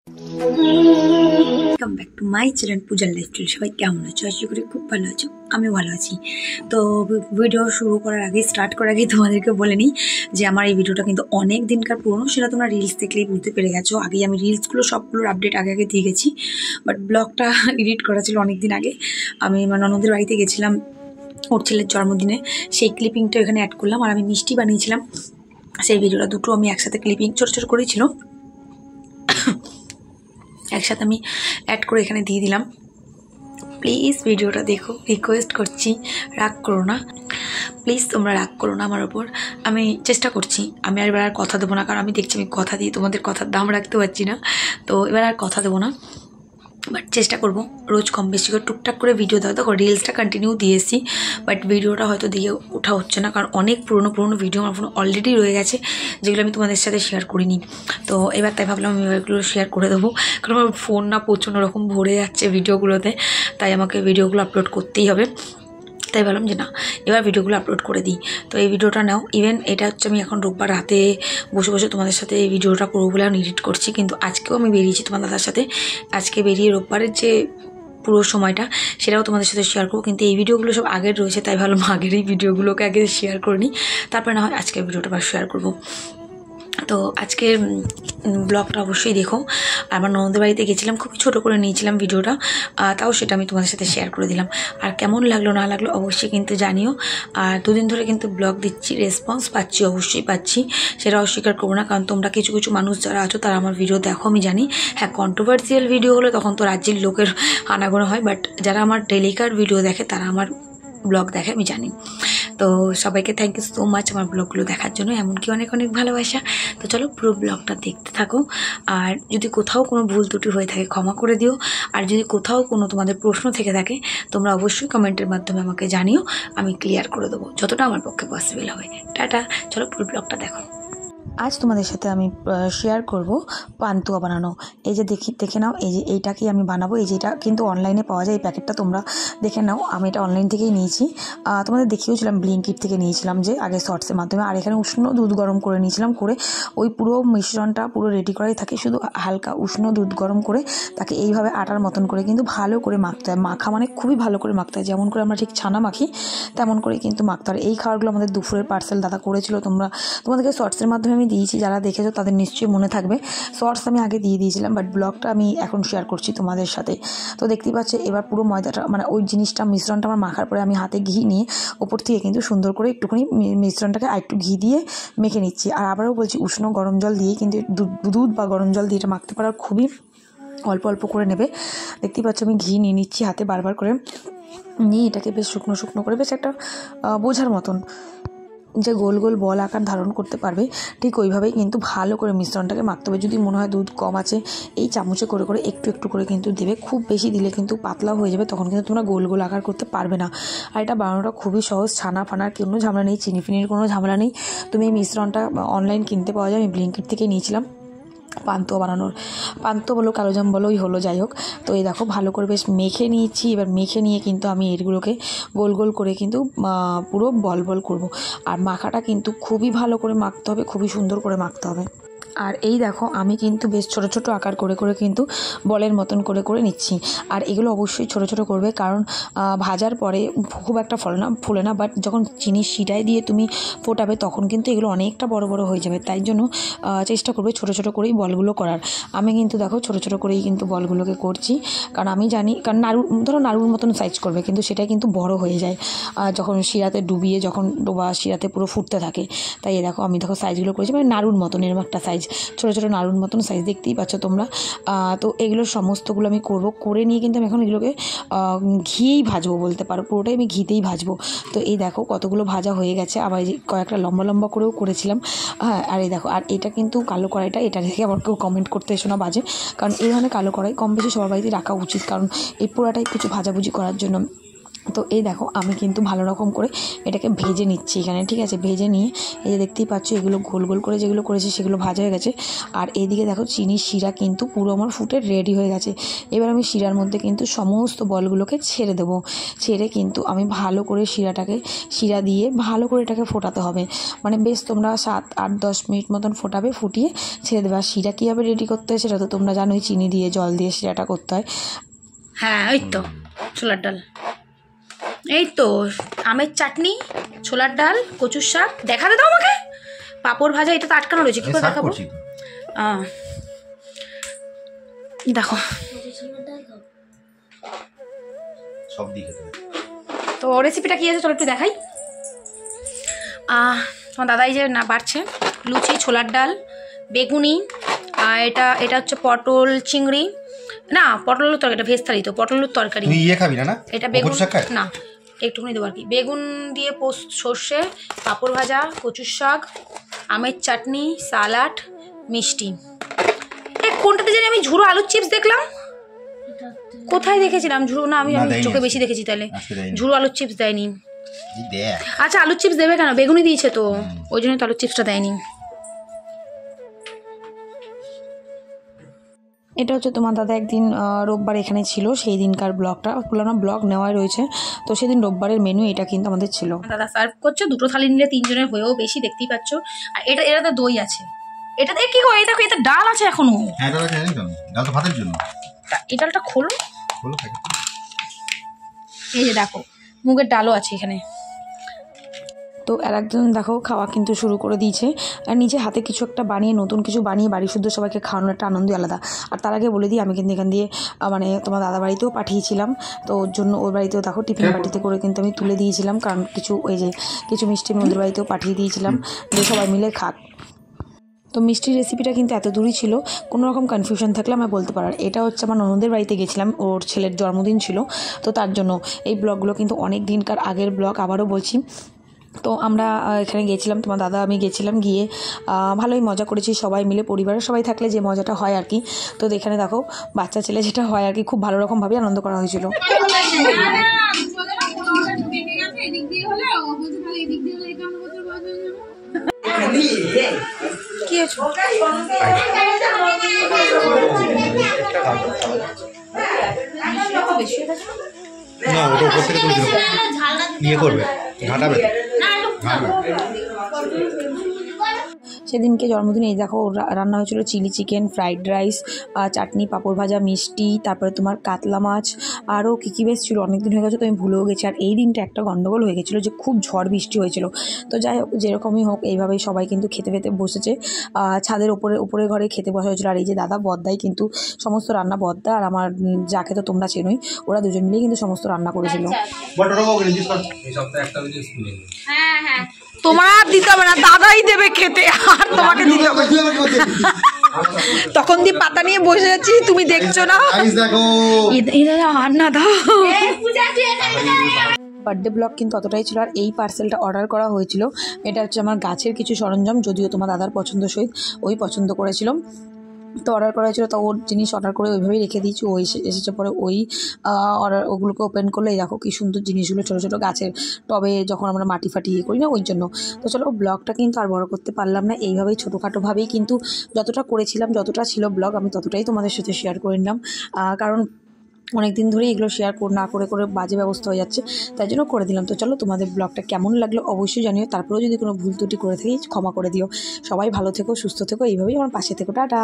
Welcome back to my channel পূজার lifestyle. সবাই কেমন আছো? আশা করি খুব ভালো আছো। আমি ভালো আছি। তো ভিডিও শুরু করার আগে স্টার্ট করার আগে তোমাদেরকে বলে নিই যে আমার এই ভিডিওটা কিন্তু অনেক দিনকার পুরনো, সেটা তোমরা রিলস দেখলেই বুঝতে পেরে গেছো। আগে আমি রিলসগুলো সবগুলোর আপডেট আগে দিয়ে গেছি, বাট ব্লগটা এডিট করা ছিল অনেক দিন আগে। আমি আমার ননদের বাড়িতে গেছিলাম ওর ছেলের জন্মদিনে, সেই ক্লিপিংটা এখানে অ্যাড করলাম। আর আমি মিষ্টি বানিয়েছিলাম, সেই ভিডিওটা দুটো আমি একসাথে ক্লিপিং ছোটো ছোটো করেছিল, একসাথে আমি অ্যাড করে এখানে দিয়ে দিলাম। প্লিজ ভিডিওটা দেখো, রিকোয়েস্ট করছি, রাগ করো না প্লিজ, তোমরা রাগ করো না আমার ওপর। আমি চেষ্টা করছি, আমি আর এবার আর কথা দেবো না, কারণ আমি দেখছি আমি কথা দিয়ে তোমাদের কথার দাম রাখতে পারছি না। তো এবার আর কথা দেবো না, বাট চেষ্টা করবো রোজ কম বেশি করে টুকটাক করে ভিডিও দেওয়া। দেখো রিলসটা কন্টিনিউ দিয়েছি, বাট ভিডিওটা হয়তো দিয়ে ওঠা হচ্ছে না, কারণ অনেক পুরনো ভিডিও আমার ফোনে অলরেডি রয়ে গেছে, যেগুলো আমি তোমাদের সাথে শেয়ার করিনি। তো এবার তাই ভাবলাম আমি এগুলো শেয়ার করে দেবো, কারণ আমার ফোন না প্রচণ্ড রকম ভরে যাচ্ছে ভিডিওগুলোতে, তাই আমাকে ভিডিওগুলো আপলোড করতেই হবে। তাই ভাবলাম যে না, এবার ভিডিওগুলো আপলোড করে দিই। তো এই ভিডিওটা নাও, ইভেন এটা হচ্ছে আমি এখন রোববার রাতে বসে বসে তোমাদের সাথে এই ভিডিওটা করবো বলে আমি এডিট করছি, কিন্তু আজকেও আমি বেরিয়েছি তোমার দাদার সাথে। আজকে বেরিয়ে রোববারের যে পুরো সময়টা সেটাও তোমাদের সাথে শেয়ার করবো, কিন্তু এই ভিডিওগুলো সব আগের রয়েছে, তাই ভাবলাম আগের এই ভিডিওগুলোকে আগে শেয়ার করে নিই, তারপরে না হয় আজকের ভিডিওটা আবার শেয়ার করবো। তো আজকের ব্লগটা অবশ্যই দেখো। আমার ননদের বাড়িতে গেছিলাম, খুবই ছোটো করে নিয়েছিলাম ভিডিওটা, তাও সেটা আমি তোমাদের সাথে শেয়ার করে দিলাম। আর কেমন লাগলো না লাগলো অবশ্যই কিন্তু জানিও। আর দুদিন ধরে কিন্তু ব্লগ দিচ্ছি, রেসপন্স পাচ্ছি, অবশ্যই পাচ্ছি, সেটা অস্বীকার করবো না, কারণ তোমরা কিছু কিছু মানুষ যারা আছো তারা আমার ভিডিও দেখো আমি জানি। হ্যাঁ, কন্ট্রোভার্সিয়াল ভিডিও হলে তখন তো রাজ্যের লোকের আনাগোনা হয়, বাট যারা আমার ডেলিকার ভিডিও দেখে তারা আমার ব্লগ দেখে আমি জানি। তো সবাইকে থ্যাংক ইউ সো মাচ আমার ব্লগগুলো দেখার জন্য, এমনকি অনেক অনেক ভালোবাসা। তো চলো পুরো ব্লগটা দেখতে থাকো, আর যদি কোথাও কোনো ভুল ত্রুটি হয়ে থাকে ক্ষমা করে দিও, আর যদি কোথাও কোনো তোমাদের প্রশ্ন থেকে থাকে তোমরা অবশ্যই কমেন্টের মাধ্যমে আমাকে জানিও, আমি ক্লিয়ার করে দেবো যতটা আমার পক্ষে পসিবল হবে। টাটা, চলো পুরো ব্লগটা দেখো। আজ তোমাদের সাথে আমি শেয়ার করব পান্তুয়া বানানো। এই যে দেখে নাও, এই যে এইটাকেই আমি বানাবো। এই যে এটা কিন্তু অনলাইনে পাওয়া যায়, এই প্যাকেটটা তোমরা দেখে নাও। আমি এটা অনলাইন থেকেই নিয়েছি, তোমাদের দেখিয়েছিলাম ব্লিঙ্কিট থেকে নিয়েছিলাম, যে আগে শর্টসের মাধ্যমে। আর এখানে উষ্ণ দুধ গরম করে নিয়েছিলাম, করে ওই পুরো মিশ্রণটা পুরো রেডি করাই থাকে, শুধু হালকা উষ্ণ দুধ গরম করে তাকে এইভাবে আটার মতন করে কিন্তু ভালো করে মাখতে হয়। মাখা মানে খুবই ভালো করে মাখতে হয়, যেমন করে আমরা ঠিক ছানা মাখি তেমন করে কিন্তু মাখতে হয়। এই খাবারগুলো আমাদের দুপুরের পার্সেল দাদা করেছিল, তোমাদেরকে শর্টসের মাধ্যমে আমি দিয়েছি, যারা দেখেছো তাদের নিশ্চয়ই মনে থাকবে। শর্টস আমি আগে দিয়ে দিয়েছিলাম, বাট ব্লগটা আমি এখন শেয়ার করছি তোমাদের সাথে। তো দেখতেই পাচ্ছ, এবার পুরো ময়দাটা মানে ওই জিনিসটা মিশ্রণটা আমার মাখার পরে আমি হাতে ঘি নিয়ে ওপর থেকে কিন্তু সুন্দর করে একটুখানি মিশ্রণটাকে আরেকটু ঘি দিয়ে মেখে নিচ্ছি। আর আবারও বলছি, উষ্ণ গরম জল দিয়ে কিন্তু দুধ বা গরম জল দিয়ে এটা মাখতে পারার খুবই অল্প অল্প করে নেবে। দেখতেই পাচ্ছ আমি ঘি নিয়ে নিচ্ছি হাতে বারবার করে, নিয়ে এটাকে বেশ শুকনো শুকনো করে, বেশ একটা বোঝার মতন যে গোল গোল বল আকার ধারণ করতে পারবে, ঠিক ওইভাবেই কিন্তু ভালো করে মিশ্রণটাকে মাখতে হবে। যদি মনে হয় দুধ কম আছে, এই চামচে করে করে একটু একটু করে কিন্তু দেবে। খুব বেশি দিলে কিন্তু পাতলা হয়ে যাবে, তখন কিন্তু তোমরা গোল গোল আকার করতে পারবে না। আর এটা বানানোটা খুবই সহজ, ছানা ফানার কোনো ঝামেলা নেই, চিনি ফিনির কোনো ঝামেলা নেই। তুমি এই মিশ্রণটা অনলাইন কিনতে পাওয়া যায়, আমি ব্লিঙ্কিট থেকে নিয়েছিলাম পান্তুয়া বানানোর। পান্তুয়া বলো কালোজাম বলো, ওই হলো, যাই হোক। তো এই দেখো ভালো করে বেশ মেখে নিয়েছি। এবার মেখে নিয়ে কিন্তু আমি এগুলোকে গোল গোল করে কিন্তু পুরো বল বল করব। আর মাখাটা কিন্তু খুবই ভালো করে মাখতে হবে, খুবই সুন্দর করে মাখতে হবে। আর এই দেখো আমি কিন্তু বেশ ছোট ছোট আকার করে করে কিন্তু বলের মতন করে করে নিচ্ছি। আর এগুলো অবশ্যই ছোট ছোট করবে, কারণ ভাজার পরে খুব একটা ফুলে না, বাট যখন চিনির শিরায় দিয়ে তুমি ফোটাবে তখন কিন্তু এগুলো অনেকটা বড় বড় হয়ে যাবে। তাই জন্য চেষ্টা করবে ছোট ছোট করেই বলগুলো করার। আমি কিন্তু দেখো ছোট ছোট করেই কিন্তু বলগুলোকে করছি, কারণ আমি জানি, কারণ নাড়ুর মতন সাইজ করবে, কিন্তু সেটা কিন্তু বড় হয়ে যায় যখন শিরাতে ডুবিয়ে, যখন ডোবা শিরাতে পুরো ফুটতে থাকে। তাই দেখো আমি সাইজগুলো করেছি, মানে নাড়ুর মতন এরকম একটা সাইজ, ছোটো ছোটো নাড়ুর মতন সাইজ, দেখতেই পাচ্ছ তোমরা। তো এগুলোর সমস্তগুলো আমি করব, করে নিয়ে কিন্তু আমি এখন এগুলোকে ঘিয়েই ভাজবো বলতে পারো, পুরোটাই আমি ঘিতেই ভাজবো। তো এই দেখো কতগুলো ভাজা হয়ে গেছে, আবার এই কয়েকটা লম্বা লম্বা করেও করেছিলাম। হ্যাঁ, আর এই দেখো, আর এটা কিন্তু কালো কড়াইটা, এটা দেখে আবার কেউ কমেন্ট করতে এসো না বাজে, কারণ এই ধরনের কালো কড়াই কম বেশি সবার বাড়িতে রাখা উচিত, কারণ এই পোড়াটাই কিছু ভাজাভুজি করার জন্য। তো এই দেখো আমি কিন্তু ভালো রকম করে এটাকে ভেজে নিচ্ছি এখানে, ঠিক আছে। ভেজে নিয়ে এই যে দেখতেই পাচ্ছ এগুলো গোল গোল করে যেগুলো করেছি সেগুলো ভাজা হয়ে গেছে। আর এইদিকে দেখো চিনির শিরা কিন্তু পুরো আমার ফুটে রেডি হয়ে গেছে। এবার আমি শিরার মধ্যে কিন্তু সমস্ত বলগুলোকে ছেড়ে দেবো। ছেড়ে কিন্তু আমি ভালো করে শিরা দিয়ে ভালো করে এটাকে ফোটাতে হবে। মানে বেশ তোমরা 7-8-10 মিনিট মতন ফোটাবে, ফুটিয়ে ছেড়ে দেবে। আর শিরা কীভাবে রেডি করতে হয় সেটা তো তোমরা জানোই, চিনি দিয়ে জল দিয়ে শিরাটা করতে হয়। হ্যাঁ ওই তো ছোলার ডাল, এই তো আমের চাটনি, ছোলার ডাল, কচুর শাক, দেখাতে দাও আমাকে, পাঁপড় ভাজা, এটা তো আটকানো রয়েছে, কি করে দেখাবো? দেখো তো রেসিপিটা কি আছে চলো একটু দেখাই। তোমার দাদাই যে না বাড়ছে লুচি, ছোলার ডাল, বেগুনি, আর এটা হচ্ছে পটল চিংড়ি, না পটল আলুর তরকারি, এটা ভেজ থালি তো, পটল আলুর তরকারি। খাবি না? এটা বেগুন না, একটুখানি দেবো আর কি। বেগুন দিয়ে পোস্ত, সর্ষে, পাঁপড় ভাজা, কচুর শাক, আমের চাটনি, সালাড, মিষ্টি। কোনটাতে জানি আমি ঝুড়ো আলুর চিপস দেখলাম, কোথায় দেখেছিলাম ঝুড়ো? না আমি চোখে বেশি দেখেছি, তাহলে ঝুড়ো আলুর চিপস দেয়নি। আচ্ছা আলুর চিপস দেবে কেন, বেগুনি দিয়েছে তো, ওই জন্য তো আলুর চিপসটা দেয়নি। এটা হচ্ছে তোমার দাদা একদিন রোববার এখানে ছিল, সেই দিনকার ব্লগটা, পুরোনো ব্লগ নেওয়াই রয়েছে। তো সেদিন রোববারের মেনু এটা কিন্তু আমাদের ছিল। দাদা সার্ভ করছে, দুটো থালি নিলে 3 জনের হয়েও বেশি, দেখতেই পাচ্ছ। আর এটাতে দই আছে, এটাতে কি হয়? এই দেখো এতে ডাল আছে এখনো। হ্যাঁ ডাল আছে, ডাল তো ভাতের জন্য। এই ডালটা খোলো, এই যে দেখো মুগের ডালও আছে এখানে। তো আর একজন দেখো খাওয়া কিন্তু শুরু করে দিয়েছে। আর নিজে হাতে কিছু একটা বানিয়ে, নতুন কিছু বানিয়ে বাড়ি শুদ্ধ সবাইকে খাওয়ানোর একটা আনন্দই আলাদা। আর তার আগে বলে দিই আমি কিন্তু এখান দিয়ে মানে তোমার দাদা বাড়িতেও পাঠিয়েছিলাম, তো ওর জন্য ওর বাড়িতেও দেখো টিফিন বাটিতে করে কিন্তু আমি তুলে দিয়েছিলাম, কারণ কিছু মিষ্টি আমি ওদের বাড়িতেও পাঠিয়ে দিয়েছিলাম যে সবাই মিলে খাক। তো মিষ্টির রেসিপিটা কিন্তু এত দূরই ছিল, কোনো রকম কনফিউশন থাকলে আমি বলতে পারার। এটা হচ্ছে আমার ননদের বাড়িতে গেছিলাম, ওর ছেলের জন্মদিন ছিল, তো তার জন্য এই ব্লগগুলো কিন্তু অনেক দিনকার আগের ব্লগ, আবারও বলছি। তো আমরা এখানে গিয়েছিলাম, তোমার দাদা আমি গেছিলাম, গিয়ে ভালোই মজা করেছি সবাই মিলে, পরিবারের সবাই থাকলে যে মজাটা হয় আর কি। তো এখানে দেখো বাচ্চা ছেলে যেটা হয় আর কি, খুব ভালো রকমভাবে আনন্দ করা হয়েছিল। কি হয়েছে? না ওটা উপর থেকে তুলে দিল, ইয়ে করবে, ঘাটাবে। সেদিনকে জন্মদিনে এই দেখো রান্না হয়েছিল চিলি চিকেন, ফ্রাইড রাইস, চাটনি, পাঁপড় ভাজা, মিষ্টি, তারপরে তোমার কাতলা মাছ, আরও কী বেশ ছিল, অনেকদিন হয়ে গেছে তো আমি ভুলেও গেছি। আর এই দিনটা একটা গন্ডগোল হয়ে গেছিলো যে খুব ঝড় বৃষ্টি হয়েছিল। তো যাই হোক, যেরকমই হোক এইভাবেই সবাই কিন্তু খেতে বসেছে, ছাদের উপরে ঘরে খেতে বসা হয়েছিল। আর এই যে দাদা বদ্দাই কিন্তু সমস্ত রান্না, বদ্দা আর আমার যাকে তো তোমরা চেনোই, ওরা দুজন মিলেই কিন্তু সমস্ত রান্না করেছিল। তোমার দিতে হবে না, দাদাই দেবে খেতে, আর তোমাকে দিতে হবে। তখন দিয়ে পাতা নিয়ে বসে যাচ্ছি, তুমি দেখছো না? আর না দাও। বার্থডে ব্লগ কিন্তু অতটাই ছিল। আর এই পার্সেলটা অর্ডার করা হয়েছিল, এটা হচ্ছে আমার গাছের কিছু সরঞ্জাম, যদিও তোমার দাদার পছন্দসই, ওই পছন্দ করেছিলাম, তো অর্ডার করা হয়েছিল। তো ওর জিনিস অর্ডার করে ওইভাবেই রেখে দিয়েছি। ও এসেছে পরে ওই ওগুলোকে ওপেন করলে দেখো কি সুন্দর জিনিসগুলো, ছোটো ছোটো গাছের টবে যখন আমরা মাটি ফাটি ইয়ে করি না, ওই জন্য। তো চলো ব্লগটা কিন্তু আর বড় করতে পারলাম না, এইভাবেই ছোটোখাটোভাবেই কিন্তু যতটা করেছিলাম, যতটা ছিল ব্লগ, আমি ততটাই তোমাদের সাথে শেয়ার করে নিলাম। কারণ অনেক দিন ধরেই এগুলো শেয়ার না করে বাজে ব্যবস্থা হয়ে যাচ্ছে, তাই জন্য করে দিলাম। তো চলো তোমাদের ব্লগটা কেমন লাগলো অবশ্যই জানিও, তারপরেও যদি কোনো ভুল ত্রুটি করে থাকি ক্ষমা করে দিও। সবাই ভালো থেকো, সুস্থ থেকো, এইভাবেই আমার পাশে থেকো। টাটা।